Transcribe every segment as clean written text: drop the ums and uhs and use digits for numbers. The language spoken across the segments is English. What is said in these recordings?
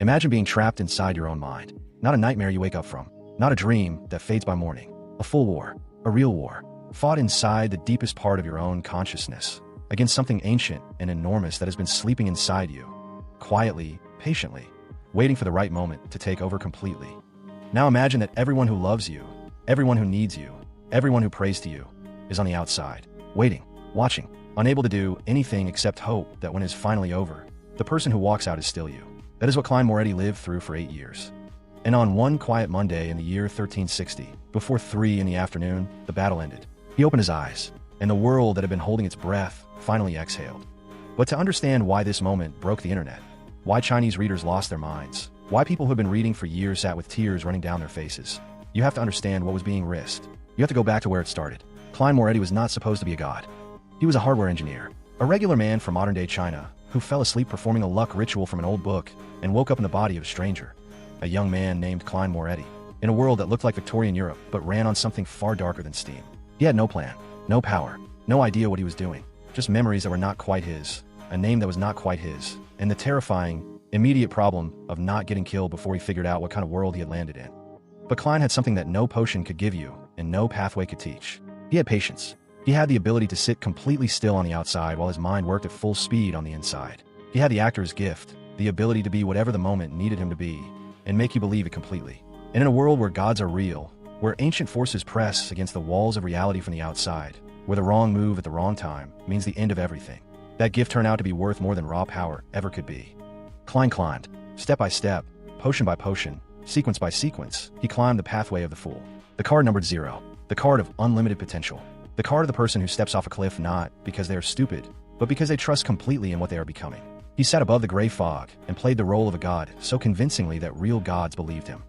Imagine being trapped inside your own mind. Not a nightmare you wake up from. Not a dream that fades by morning. A full war. A real war. Fought inside the deepest part of your own consciousness. Against something ancient and enormous that has been sleeping inside you. Quietly, patiently. Waiting for the right moment to take over completely. Now imagine that everyone who loves you, everyone who needs you, everyone who prays to you, is on the outside. Waiting. Watching. Unable to do anything except hope that when it is finally over, the person who walks out is still you. That is what Klein Moretti lived through for 8 years. And on one quiet Monday in the year 1360, before 3 in the afternoon, the battle ended. He opened his eyes, and the world that had been holding its breath finally exhaled. But to understand why this moment broke the internet, why Chinese readers lost their minds, why people who had been reading for years sat with tears running down their faces, you have to understand what was being risked. You have to go back to where it started. Klein Moretti was not supposed to be a god. He was a hardware engineer, a regular man from modern-day China, who fell asleep performing a luck ritual from an old book and woke up in the body of a stranger, a young man named Klein Moretti, in a world that looked like Victorian Europe but ran on something far darker than steam. He had no plan, no power, no idea what he was doing, just memories that were not quite his, a name that was not quite his, and the terrifying, immediate problem of not getting killed before he figured out what kind of world he had landed in. But Klein had something that no potion could give you and no pathway could teach. He had patience. He had the ability to sit completely still on the outside while his mind worked at full speed on the inside. He had the actor's gift, the ability to be whatever the moment needed him to be, and make you believe it completely. And in a world where gods are real, where ancient forces press against the walls of reality from the outside, where the wrong move at the wrong time means the end of everything, that gift turned out to be worth more than raw power ever could be. Klein climbed, step by step, potion by potion, sequence by sequence, he climbed the pathway of the fool. The card numbered 0, the card of unlimited potential. The card of the person who steps off a cliff not because they are stupid, but because they trust completely in what they are becoming. He sat above the gray fog and played the role of a god so convincingly that real gods believed him.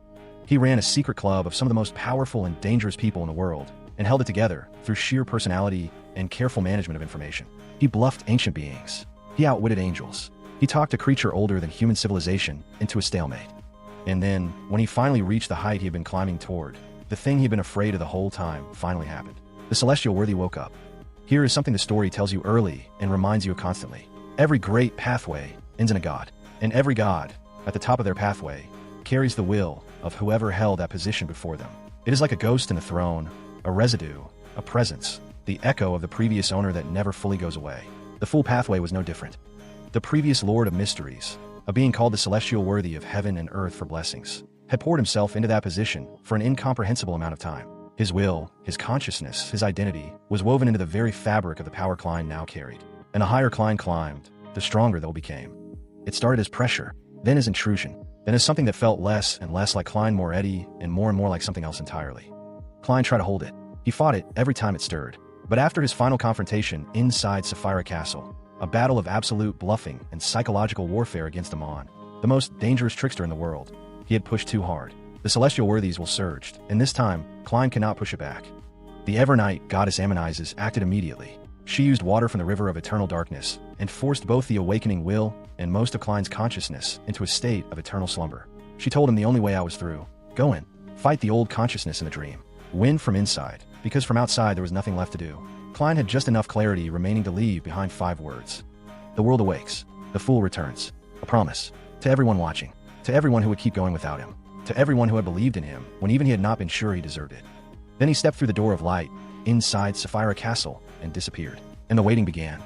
He ran a secret club of some of the most powerful and dangerous people in the world and held it together through sheer personality and careful management of information. He bluffed ancient beings. He outwitted angels. He talked a creature older than human civilization into a stalemate. And then, when he finally reached the height he had been climbing toward, the thing he had been afraid of the whole time finally happened. The celestial worthy woke up. Here is something the story tells you early and reminds you constantly. Every great pathway ends in a god, and every god, at the top of their pathway, carries the will of whoever held that position before them. It is like a ghost in a throne, a residue, a presence, the echo of the previous owner that never fully goes away. The full pathway was no different. The previous Lord of Mysteries, a being called the Celestial Worthy of heaven and earth for blessings, had poured himself into that position for an incomprehensible amount of time. His will, his consciousness, his identity, was woven into the very fabric of the power Klein now carried. And the higher Klein climbed, the stronger they became. It started as pressure, then as intrusion, then as something that felt less and less like Klein Moretti and more like something else entirely. Klein tried to hold it. He fought it every time it stirred. But after his final confrontation inside Sefirah Castle, a battle of absolute bluffing and psychological warfare against Amon, the most dangerous trickster in the world, he had pushed too hard. The celestial worthies will surged, and this time, Klein cannot push it back. The Evernight Goddess Amanises acted immediately. She used water from the river of eternal darkness and forced both the awakening will and most of Klein's consciousness into a state of eternal slumber. She told him the only way out was through. Go in. Fight the old consciousness in the dream. Win from inside, because from outside there was nothing left to do. Klein had just enough clarity remaining to leave behind 5 words. The world awakes. The fool returns. A promise. To everyone watching. To everyone who would keep going without him. To everyone who had believed in him when even he had not been sure he deserved it. Then he stepped through the door of light, inside Sefirah Castle, and disappeared. And the waiting began.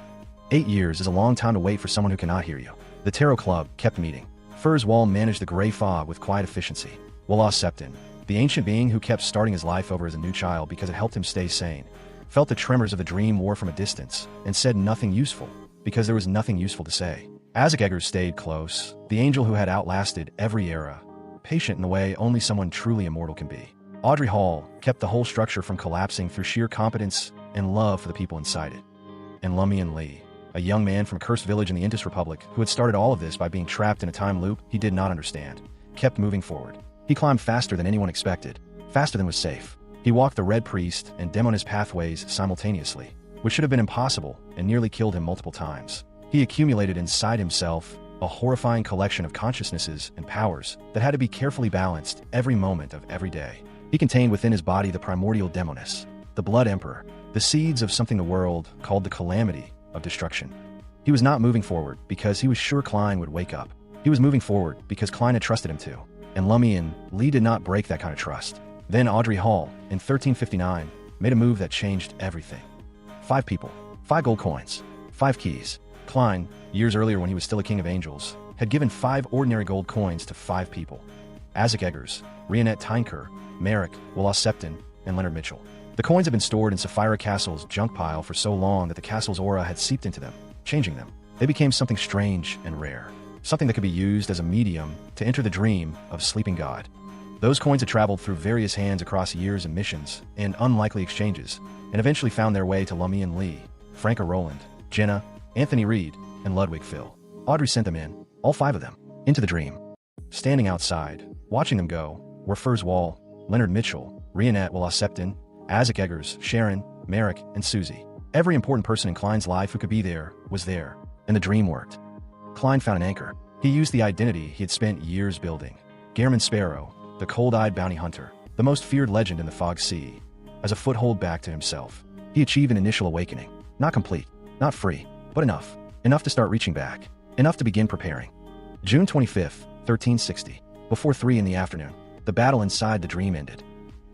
8 years is a long time to wait for someone who cannot hear you. The Tarot Club kept meeting. Furs Wall managed the gray fog with quiet efficiency. Walah Septon, the ancient being who kept starting his life over as a new child because it helped him stay sane, felt the tremors of the dream war from a distance and said nothing useful because there was nothing useful to say. Isaac Eggers stayed close, the angel who had outlasted every era, patient in the way only someone truly immortal can be. Audrey Hall kept the whole structure from collapsing through sheer competence and love for the people inside it. And Lumian Lee, a young man from a cursed village in the Indus Republic who had started all of this by being trapped in a time loop he did not understand, kept moving forward. He climbed faster than anyone expected, faster than was safe. He walked the Red Priest and Demon's pathways simultaneously, which should have been impossible and nearly killed him multiple times. He accumulated inside himself a horrifying collection of consciousnesses and powers that had to be carefully balanced every moment of every day. He contained within his body the primordial Demoness, the Blood Emperor, the seeds of something the world called the calamity of destruction. He was not moving forward because he was sure Klein would wake up. He was moving forward because Klein had trusted him to, and Lummi and Lee did not break that kind of trust. Then Audrey Hall, in 1359, made a move that changed everything. 5 people, 5 gold coins, 5 keys. Klein, years earlier when he was still a king of angels, had given 5 ordinary gold coins to 5 people. Isaac Eggers, Rionette Tynker, Merrick, Willow Septon, and Leonard Mitchell. The coins had been stored in Sefirah Castle's junk pile for so long that the castle's aura had seeped into them, changing them. They became something strange and rare, something that could be used as a medium to enter the dream of sleeping god. Those coins had traveled through various hands across years and missions, and unlikely exchanges, and eventually found their way to Lummi and Lee, Franca Rowland, Jenna, Anthony Reed, and Ludwig Phil. Audrey sent them in, all 5 of them, into the dream. Standing outside, watching them go, were Furs Wall, Leonard Mitchell, Rionette Willow Septon, Isaac Eggers, Sharon, Merrick, and Susie. Every important person in Klein's life who could be there was there, and the dream worked. Klein found an anchor. He used the identity he had spent years building. Gehrman Sparrow, the cold-eyed bounty hunter, the most feared legend in the Fog Sea, as a foothold back to himself. He achieved an initial awakening. Not complete, not free, but enough. Enough to start reaching back. Enough to begin preparing. June 25th, 1360. Before 3 in the afternoon, the battle inside the dream ended.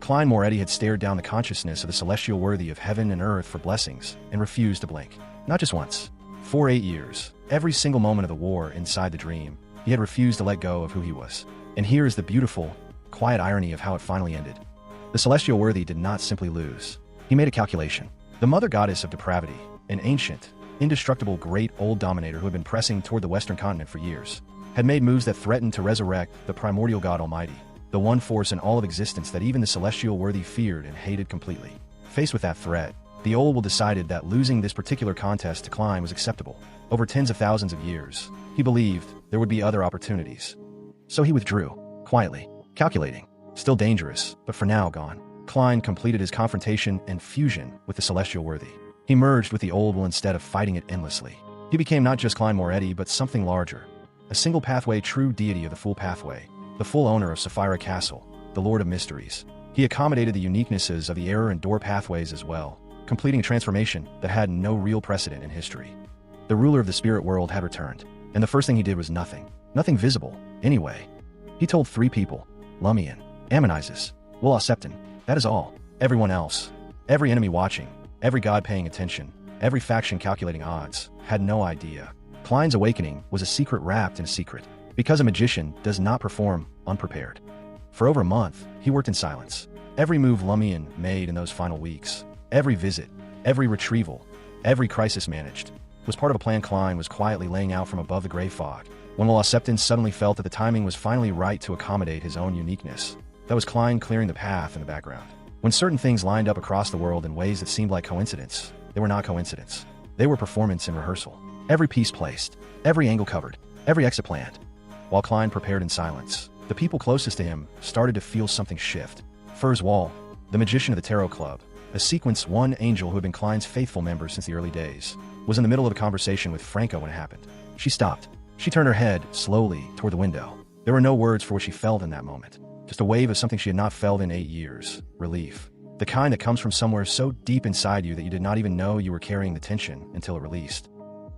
Klein Moretti had stared down the consciousness of the celestial worthy of heaven and earth for blessings and refused to blink. Not just once. For 8 years, every single moment of the war inside the dream, he had refused to let go of who he was. And here is the beautiful, quiet irony of how it finally ended. The celestial worthy did not simply lose. He made a calculation. The mother goddess of depravity, an ancient, indestructible great old dominator who had been pressing toward the western continent for years, had made moves that threatened to resurrect the primordial God Almighty, the one force in all of existence that even the celestial worthy feared and hated completely. Faced with that threat, the old will decided that losing this particular contest to Klein was acceptable. Over tens of thousands of years, he believed there would be other opportunities. So he withdrew, quietly, calculating. Still dangerous, but for now gone. Klein completed his confrontation and fusion with the celestial worthy. He merged with the old will instead of fighting it endlessly. He became not just Klein Moretti, but something larger. A single pathway true deity of the full pathway, the full owner of Sefirah Castle, the Lord of Mysteries. He accommodated the uniquenesses of the error and door pathways as well, completing a transformation that had no real precedent in history. The ruler of the spirit world had returned, and the first thing he did was nothing. Nothing visible, anyway. He told 3 people, Lummi and Amanises, Willow Septon, that is all. Everyone else, every enemy watching, every god paying attention, every faction calculating odds, had no idea. Klein's awakening was a secret wrapped in a secret, because a magician does not perform unprepared. For over a month, he worked in silence. Every move Lummi made in those final weeks, every visit, every retrieval, every crisis managed, was part of a plan Klein was quietly laying out from above the gray fog. When Willow Septon suddenly felt that the timing was finally right to accommodate his own uniqueness, that was Klein clearing the path in the background. When certain things lined up across the world in ways that seemed like coincidence, they were not coincidence. They were performance and rehearsal. Every piece placed, every angle covered, every exit planned. While Klein prepared in silence, the people closest to him started to feel something shift. Furs Wall, the magician of the Tarot Club, a Sequence 1 angel who had been Klein's faithful member since the early days, was in the middle of a conversation with Franco when it happened. She stopped. She turned her head slowly toward the window. There were no words for what she felt in that moment. Just a wave of something she had not felt in 8 years. Relief. The kind that comes from somewhere so deep inside you that you did not even know you were carrying the tension until it released.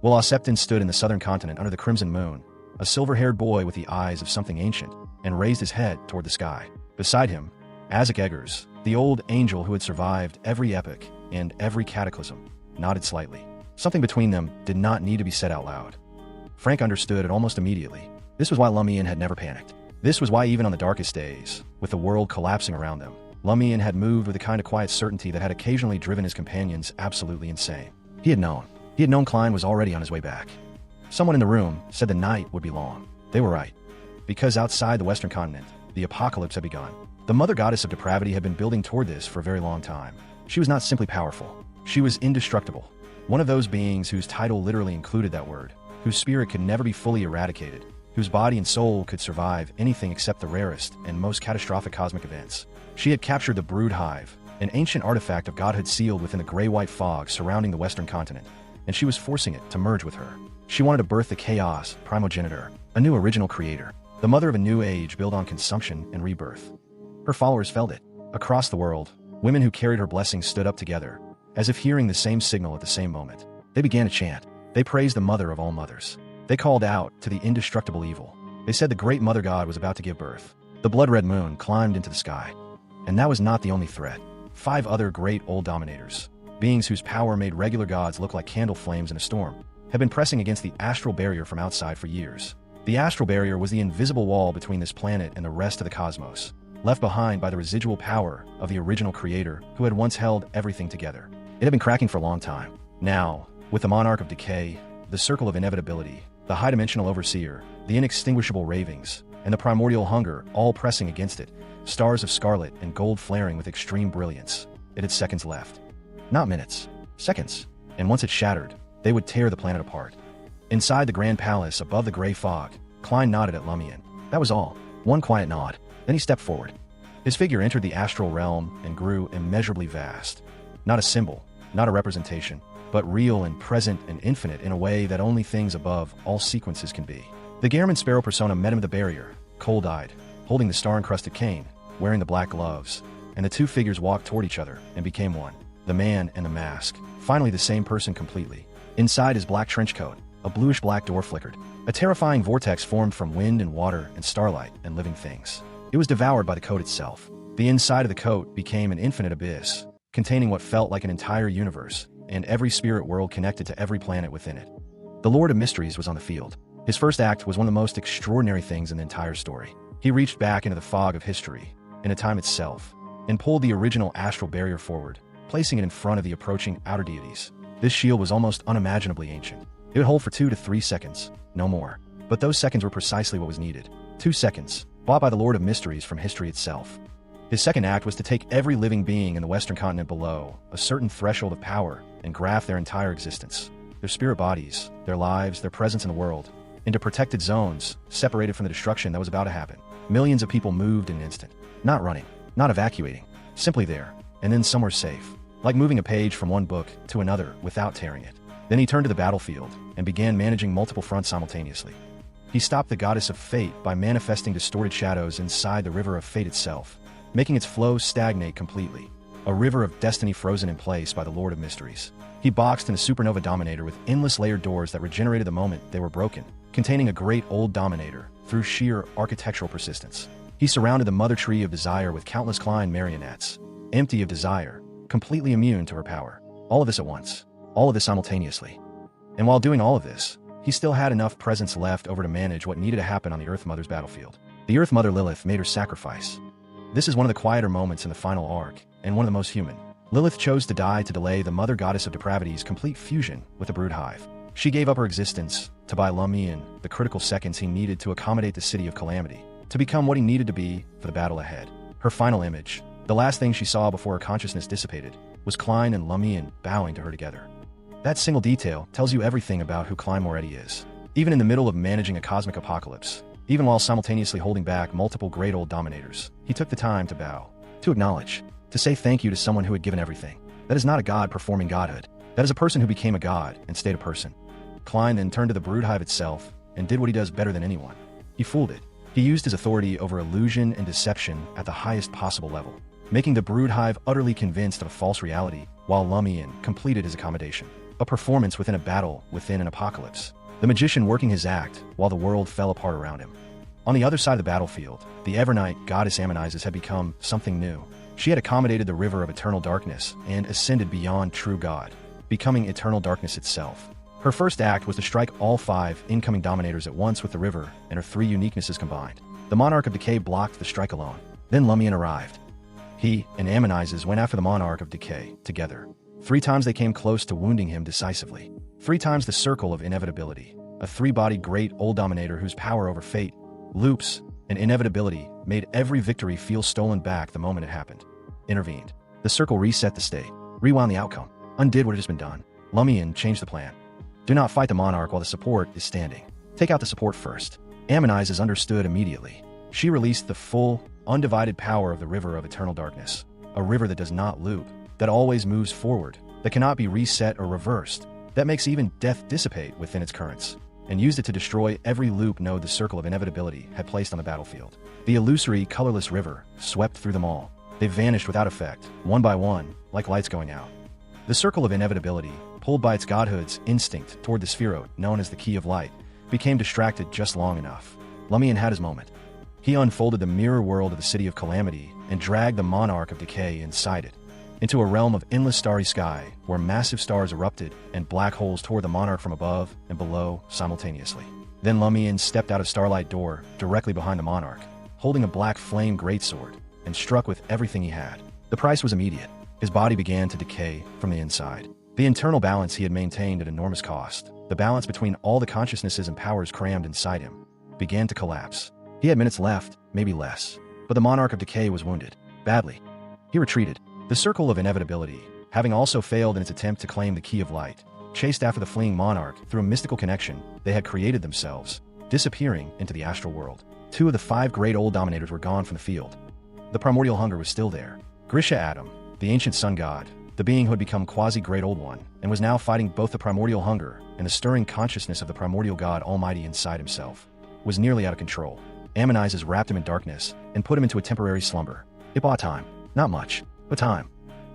Willow Septon stood in the southern continent under the crimson moon, a silver-haired boy with the eyes of something ancient, and raised his head toward the sky. Beside him, Isaac Eggers, the old angel who had survived every epoch and every cataclysm, nodded slightly. Something between them did not need to be said out loud. Frank understood it almost immediately. This was why Lummi had never panicked. This was why even on the darkest days, with the world collapsing around them, Lummi had moved with a kind of quiet certainty that had occasionally driven his companions absolutely insane. He had known. He had known Klein was already on his way back. Someone in the room said the night would be long. They were right. Because outside the western continent, the apocalypse had begun. The mother goddess of depravity had been building toward this for a very long time. She was not simply powerful. She was indestructible. One of those beings whose title literally included that word, whose spirit could never be fully eradicated, whose body and soul could survive anything except the rarest and most catastrophic cosmic events. She had captured the Brood Hive, an ancient artifact of godhood sealed within the gray-white fog surrounding the western continent, and she was forcing it to merge with her. She wanted to birth the chaos primogenitor, a new original creator, the mother of a new age built on consumption and rebirth. Her followers felt it. Across the world, women who carried her blessings stood up together, as if hearing the same signal at the same moment. They began to chant. They praised the mother of all mothers. They called out to the indestructible evil. They said the great mother god was about to give birth. The blood-red moon climbed into the sky. And that was not the only threat. 5 other great old dominators, beings whose power made regular gods look like candle flames in a storm, had been pressing against the astral barrier from outside for years. The astral barrier was the invisible wall between this planet and the rest of the cosmos, left behind by the residual power of the original creator who had once held everything together. It had been cracking for a long time. Now, with the monarch of decay, the circle of inevitability, the high-dimensional overseer, the inextinguishable ravings, and the primordial hunger all pressing against it, stars of scarlet and gold flaring with extreme brilliance, it had seconds left. Not minutes. Seconds. And once it shattered, they would tear the planet apart. Inside the grand palace above the gray fog, Klein nodded at Lumion. That was all. One quiet nod. Then he stepped forward. His figure entered the astral realm and grew immeasurably vast. Not a symbol, not a representation, but real and present and infinite in a way that only things above all sequences can be. The Gehrman Sparrow persona met him at the barrier, cold-eyed, holding the star-encrusted cane, wearing the black gloves, and the 2 figures walked toward each other and became one. The man and the mask, finally the same person completely. Inside his black trench coat, a bluish-black door flickered. A terrifying vortex formed from wind and water and starlight and living things. It was devoured by the coat itself. The inside of the coat became an infinite abyss, containing what felt like an entire universe, and every spirit world connected to every planet within it. The Lord of Mysteries was on the field. His first act was one of the most extraordinary things in the entire story. He reached back into the fog of history, into time itself, and pulled the original astral barrier forward, placing it in front of the approaching outer deities. This shield was almost unimaginably ancient. It would hold for 2 to 3 seconds, no more. But those seconds were precisely what was needed. 2 seconds, bought by the Lord of Mysteries from history itself. His second act was to take every living being in the western continent below a certain threshold of power and graft their entire existence, their spirit bodies, their lives, their presence in the world, into protected zones, separated from the destruction that was about to happen. Millions of people moved in an instant. Not running, not evacuating, simply there, and then somewhere safe, like moving a page from one book to another without tearing it. Then he turned to the battlefield and began managing multiple fronts simultaneously. He stopped the goddess of fate by manifesting distorted shadows inside the river of fate itself, making its flow stagnate completely, a river of destiny frozen in place by the Lord of Mysteries. He boxed in a supernova dominator with endless layered doors that regenerated the moment they were broken, containing a great old dominator through sheer architectural persistence. He surrounded the mother tree of desire with countless Klein marionettes, empty of desire, completely immune to her power. All of this at once. All of this simultaneously. And while doing all of this, he still had enough presence left over to manage what needed to happen on the Earth Mother's battlefield. The Earth Mother Lilith made her sacrifice. This is one of the quieter moments in the final arc, and one of the most human. Lilith chose to die to delay the Mother Goddess of Depravity's complete fusion with the Brood Hive. She gave up her existence to buy Lumion the critical seconds he needed to accommodate the City of Calamity, to become what he needed to be for the battle ahead. Her final image, the last thing she saw before her consciousness dissipated, was Klein and Lumion bowing to her together. That single detail tells you everything about who Klein Moretti is. Even in the middle of managing a cosmic apocalypse, even while simultaneously holding back multiple great old dominators, he took the time to bow, to acknowledge, to say thank you to someone who had given everything. That is not a god performing godhood. That is a person who became a god and stayed a person. Klein then turned to the Broodhive itself and did what he does better than anyone. He fooled it. He used his authority over illusion and deception at the highest possible level, making the Broodhive utterly convinced of a false reality, while Lumion completed his accommodation. A performance within a battle within an apocalypse. The magician working his act while the world fell apart around him. On the other side of the battlefield, the Evernight Goddess Amanises had become something new. She had accommodated the river of eternal darkness and ascended beyond true God, becoming eternal darkness itself. Her first act was to strike all 5 incoming dominators at once with the river and her 3 uniquenesses combined. The Monarch of Decay blocked the strike alone. Then Lumion arrived. He and Amanises went after the Monarch of Decay together. 3 times they came close to wounding him decisively. 3 times the circle of inevitability, a 3-bodied great old dominator whose power over fate, loops, and inevitability made every victory feel stolen back the moment it happened. Intervened. The circle reset the state, rewound the outcome, undid what had just been done. Lumion changed the plan. Do not fight the monarch while the support is standing. Take out the support first. Amanises understood immediately. She released the full, undivided power of the river of eternal darkness, a river that does not loop, that always moves forward, that cannot be reset or reversed, that makes even death dissipate within its currents, and used it to destroy every loop node the circle of inevitability had placed on the battlefield. The illusory, colorless river swept through them all. They vanished without effect, one by one, like lights going out. The circle of inevitability, pulled by its godhood's instinct toward the Sefirah known as the Key of Light, became distracted just long enough. Lumion had his moment. He unfolded the mirror world of the City of Calamity and dragged the monarch of decay inside it, into a realm of endless starry sky where massive stars erupted and black holes tore the monarch from above and below simultaneously. Then Lumion stepped out of Starlight Door directly behind the monarch, holding a black flame greatsword, and struck with everything he had. The price was immediate. His body began to decay from the inside. The internal balance he had maintained at enormous cost, the balance between all the consciousnesses and powers crammed inside him, began to collapse. He had minutes left, maybe less, but the monarch of decay was wounded, badly. He retreated. The circle of inevitability, having also failed in its attempt to claim the key of light, chased after the fleeing monarch through a mystical connection they had created themselves, disappearing into the astral world. 2 of the 5 great old dominators were gone from the field. The primordial hunger was still there. Grisha Adam, the ancient sun god, the being who had become quasi-great old one, and was now fighting both the primordial hunger and the stirring consciousness of the primordial god almighty inside himself, was nearly out of control. Amanises wrapped him in darkness and put him into a temporary slumber. It bought time. Not much, but time.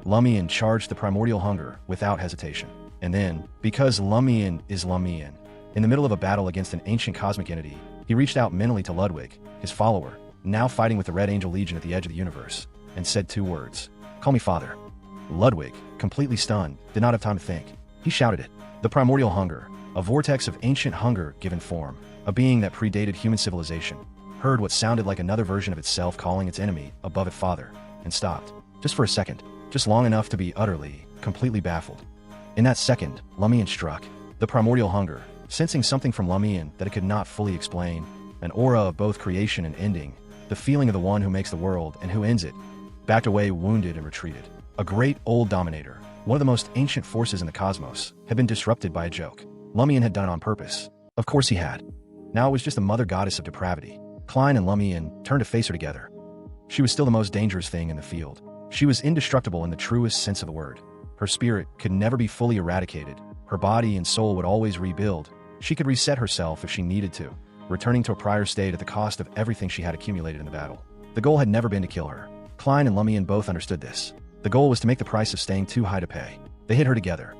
Lumion charged the primordial hunger without hesitation. And then, because Lumion is Lumion, in the middle of a battle against an ancient cosmic entity, he reached out mentally to Ludwig, his follower, now fighting with the Red Angel Legion at the edge of the universe, and said 2 words. Call me father. Ludwig, completely stunned, did not have time to think. He shouted it. The primordial hunger, a vortex of ancient hunger given form, a being that predated human civilization, heard what sounded like another version of itself calling its enemy above it father, and stopped. Just for a second, just long enough to be utterly, completely baffled. In that second, Lumion struck. The primordial hunger, sensing something from Lumion that it could not fully explain, an aura of both creation and ending, the feeling of the one who makes the world and who ends it, backed away wounded and retreated. A great old dominator, one of the most ancient forces in the cosmos, had been disrupted by a joke. Lumion had done it on purpose. Of course he had. Now it was just the mother goddess of depravity. Klein and Lumion turned to face her together. She was still the most dangerous thing in the field. She was indestructible in the truest sense of the word. Her spirit could never be fully eradicated. Her body and soul would always rebuild. She could reset herself if she needed to, returning to a prior state at the cost of everything she had accumulated in the battle. The goal had never been to kill her. Klein and Lumion both understood this. The goal was to make the price of staying too high to pay. They hid her together.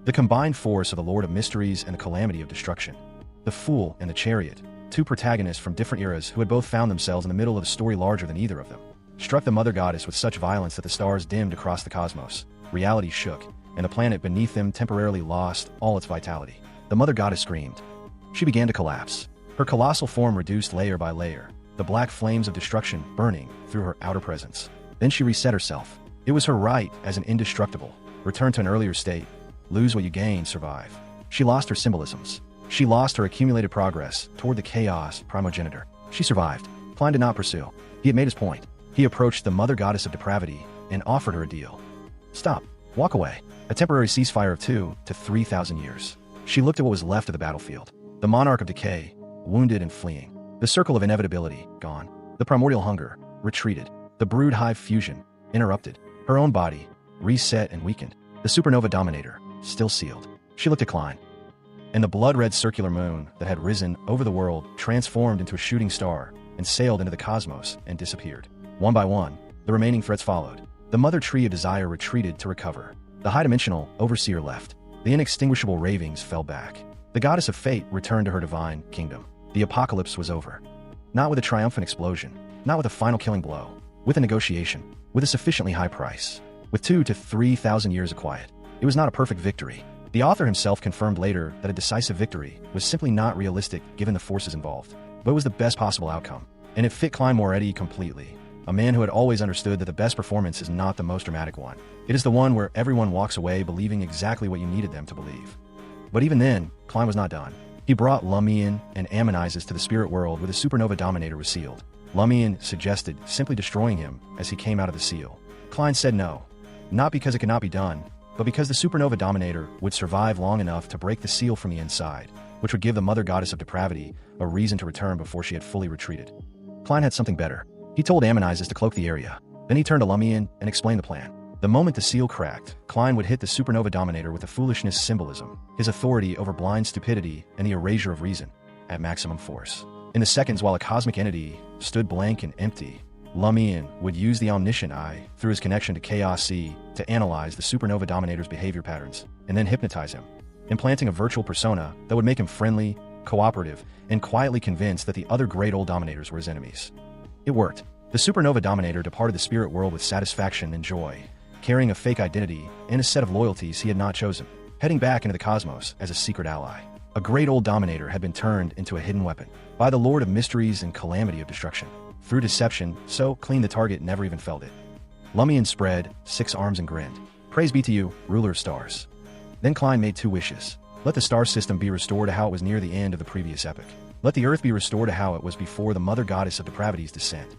The combined force of the Lord of Mysteries and the Calamity of Destruction. The Fool and the Chariot, 2 protagonists from different eras who had both found themselves in the middle of a story larger than either of them, struck the mother goddess with such violence that the stars dimmed across the cosmos. Reality shook, and the planet beneath them temporarily lost all its vitality. The mother goddess screamed. She began to collapse. Her colossal form reduced layer by layer, the black flames of destruction burning through her outer presence. Then she reset herself. It was her right as an indestructible. Return to an earlier state. Lose what you gain, survive. She lost her symbolisms. She lost her accumulated progress toward the chaos primogenitor. She survived. Klein did not pursue. He had made his point. He approached the mother goddess of depravity and offered her a deal. Stop. Walk away. A temporary ceasefire of 2 to 3,000 years. She looked at what was left of the battlefield. The monarch of decay, wounded and fleeing. The circle of inevitability, gone. The primordial hunger, retreated. The brood hive fusion, interrupted. Her own body, reset and weakened. The supernova dominator, still sealed. She looked at Klein. And the blood-red circular moon that had risen over the world transformed into a shooting star and sailed into the cosmos and disappeared. One by one, the remaining threads followed. The mother tree of desire retreated to recover. The high-dimensional overseer left. The inextinguishable ravings fell back. The goddess of fate returned to her divine kingdom. The apocalypse was over. Not with a triumphant explosion, not with a final killing blow, with a negotiation, with a sufficiently high price, with 2 to 3,000 years of quiet. It was not a perfect victory. The author himself confirmed later that a decisive victory was simply not realistic given the forces involved, but it was the best possible outcome, and it fit Klein Moretti completely, a man who had always understood that the best performance is not the most dramatic one. It is the one where everyone walks away believing exactly what you needed them to believe. But even then, Klein was not done. He brought Lumion and Amanises to the spirit world where the supernova dominator was sealed. Lumion suggested simply destroying him as he came out of the seal. Klein said no, not because it could not be done, but because the supernova dominator would survive long enough to break the seal from the inside, which would give the mother goddess of depravity a reason to return before she had fully retreated. Klein had something better. He told Amanises to cloak the area. Then he turned to Lumion and explained the plan. The moment the seal cracked, Klein would hit the supernova dominator with the foolishness symbolism, his authority over blind stupidity and the erasure of reason, at maximum force. In the seconds while a cosmic entity stood blank and empty, Lumion would use the omniscient eye, through his connection to Chaos C, to analyze the supernova dominator's behavior patterns, and then hypnotize him, implanting a virtual persona that would make him friendly, cooperative, and quietly convinced that the other great old dominators were his enemies. It worked. The supernova dominator departed the spirit world with satisfaction and joy, carrying a fake identity and a set of loyalties he had not chosen, heading back into the cosmos as a secret ally. A great old dominator had been turned into a hidden weapon by the Lord of Mysteries and Calamity of Destruction. Through deception, so clean the target never even felt it. Lumion spread 6 arms and grinned. Praise be to you, ruler of stars. Then Klein made 2 wishes. Let the star system be restored to how it was near the end of the previous epoch. Let the earth be restored to how it was before the mother goddess of depravity's descent.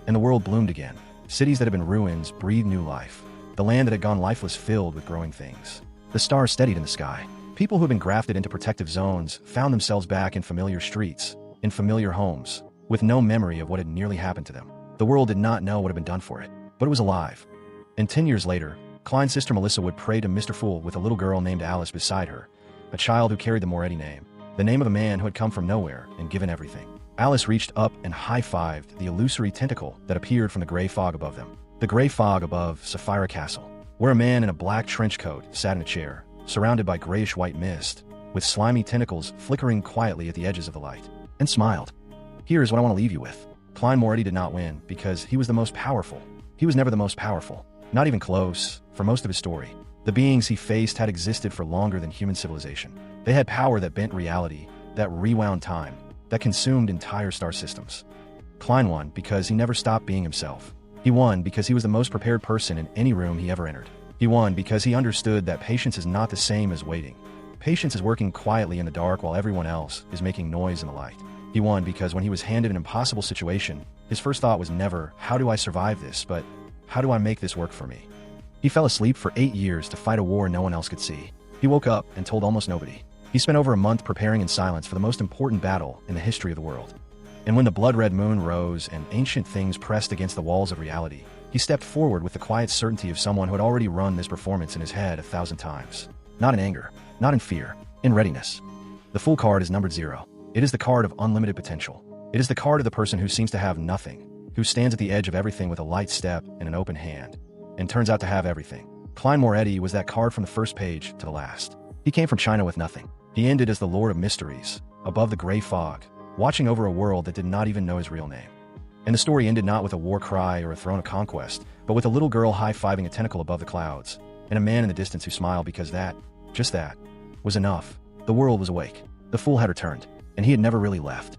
And the world bloomed again. Cities that had been ruins breathed new life. The land that had gone lifeless filled with growing things. The stars steadied in the sky. People who had been grafted into protective zones found themselves back in familiar streets, in familiar homes, with no memory of what had nearly happened to them. The world did not know what had been done for it, but it was alive. And 10 years later, Klein's sister Melissa would pray to Mr. Fool with a little girl named Alice beside her, a child who carried the Moretti name, the name of a man who had come from nowhere and given everything. Alice reached up and high-fived the illusory tentacle that appeared from the gray fog above them. The gray fog above Sefirah Castle, where a man in a black trench coat sat in a chair, surrounded by grayish-white mist, with slimy tentacles flickering quietly at the edges of the light, and smiled. Here's what I want to leave you with. Klein Moretti did not win because he was the most powerful. He was never the most powerful. Not even close, for most of his story. The beings he faced had existed for longer than human civilization. They had power that bent reality, that rewound time, that consumed entire star systems. Klein won because he never stopped being himself. He won because he was the most prepared person in any room he ever entered. He won because he understood that patience is not the same as waiting. Patience is working quietly in the dark while everyone else is making noise in the light. He won because when he was handed an impossible situation, his first thought was never, how do I survive this, but how do I make this work for me? He fell asleep for 8 years to fight a war no one else could see. He woke up and told almost nobody. He spent over a month preparing in silence for the most important battle in the history of the world. And when the blood-red moon rose and ancient things pressed against the walls of reality, he stepped forward with the quiet certainty of someone who had already run this performance in his head 1,000 times. Not in anger, not in fear, in readiness. The Fool card is numbered 0. It is the card of unlimited potential. It is the card of the person who seems to have nothing, who stands at the edge of everything with a light step and an open hand, and turns out to have everything. Klein Moretti was that card from the first page to the last. He came from China with nothing. He ended as the Lord of Mysteries, above the gray fog, watching over a world that did not even know his real name. And the story ended not with a war cry or a throne of conquest, but with a little girl high-fiving a tentacle above the clouds, and a man in the distance who smiled because that, just that, was enough. The world was awake. The Fool had returned, and he had never really left.